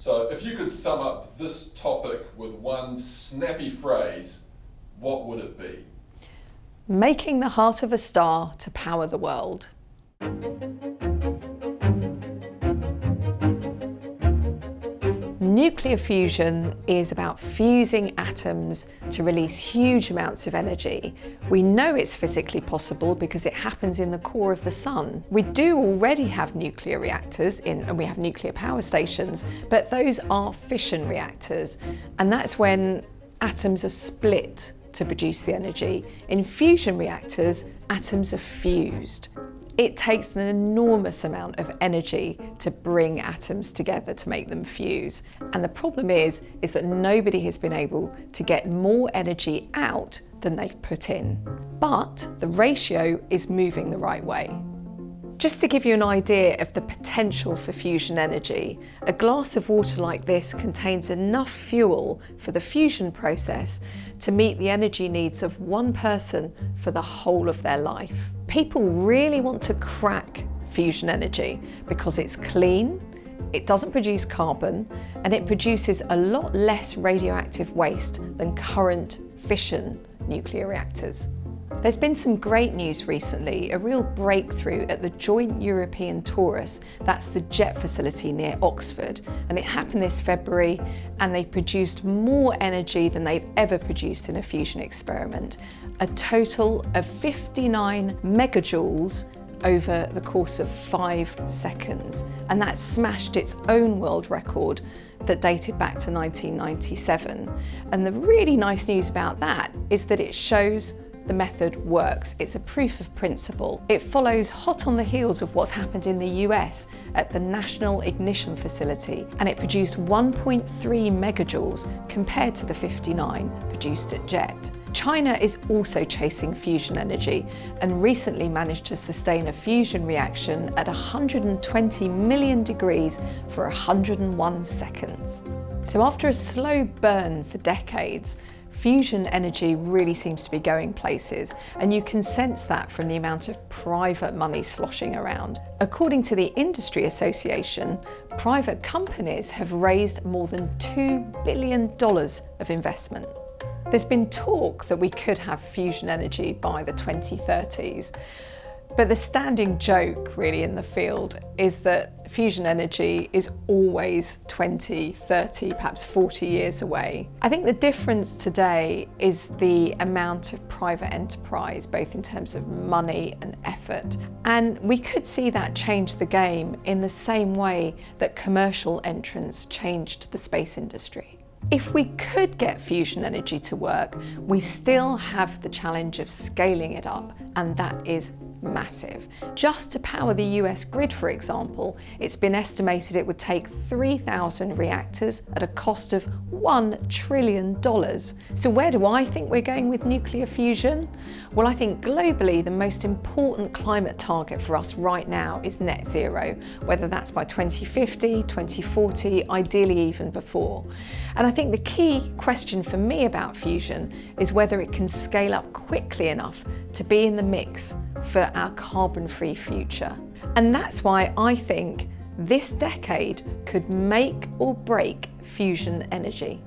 So if you could sum up this topic with one snappy phrase, what would it be? Making the heart of a star to power the world. Nuclear fusion is about fusing atoms to release huge amounts of energy. We know it's physically possible because it happens in the core of the sun. We do already have nuclear reactors and we have nuclear power stations, but those are fission reactors, and that's when atoms are split to produce the energy. In fusion reactors, atoms are fused. It takes an enormous amount of energy to bring atoms together to make them fuse. And the problem is that nobody has been able to get more energy out than they've put in. But the ratio is moving the right way. Just to give you an idea of the potential for fusion energy, a glass of water like this contains enough fuel for the fusion process to meet the energy needs of one person for the whole of their life. People really want to crack fusion energy because it's clean, it doesn't produce carbon, and it produces a lot less radioactive waste than current fission nuclear reactors. There's been some great news recently, a real breakthrough at the Joint European Torus, that's the jet facility near Oxford, and it happened this February, and they produced more energy than they've ever produced in a fusion experiment, a total of 59 megajoules over the course of 5 seconds, and that smashed its own world record that dated back to 1997. And the really nice news about that is that it shows the method works. It's a proof of principle. It follows hot on the heels of what's happened in the US at the National Ignition Facility, and it produced 1.3 megajoules compared to the 59 produced at JET. China is also chasing fusion energy and recently managed to sustain a fusion reaction at 120 million degrees for 101 seconds. So after a slow burn for decades, fusion energy really seems to be going places, and you can sense that from the amount of private money sloshing around. According to the Industry Association, private companies have raised more than $2 billion of investment. There's been talk that we could have fusion energy by the 2030s, but the standing joke really in the field is that fusion energy is always 20, 30, perhaps 40 years away. I think the difference today is the amount of private enterprise, both in terms of money and effort. And we could see that change the game in the same way that commercial entrants changed the space industry. If we could get fusion energy to work, we still have the challenge of scaling it up, and that is massive. Just to power the US grid, for example, it's been estimated it would take 3,000 reactors at a cost of $1 trillion. So where do I think we're going with nuclear fusion? Well, I think globally the most important climate target for us right now is net zero, whether that's by 2050, 2040, ideally even before. And I think the key question for me about fusion is whether it can scale up quickly enough to be in the mix for our carbon-free future. And that's why I think this decade could make or break fusion energy.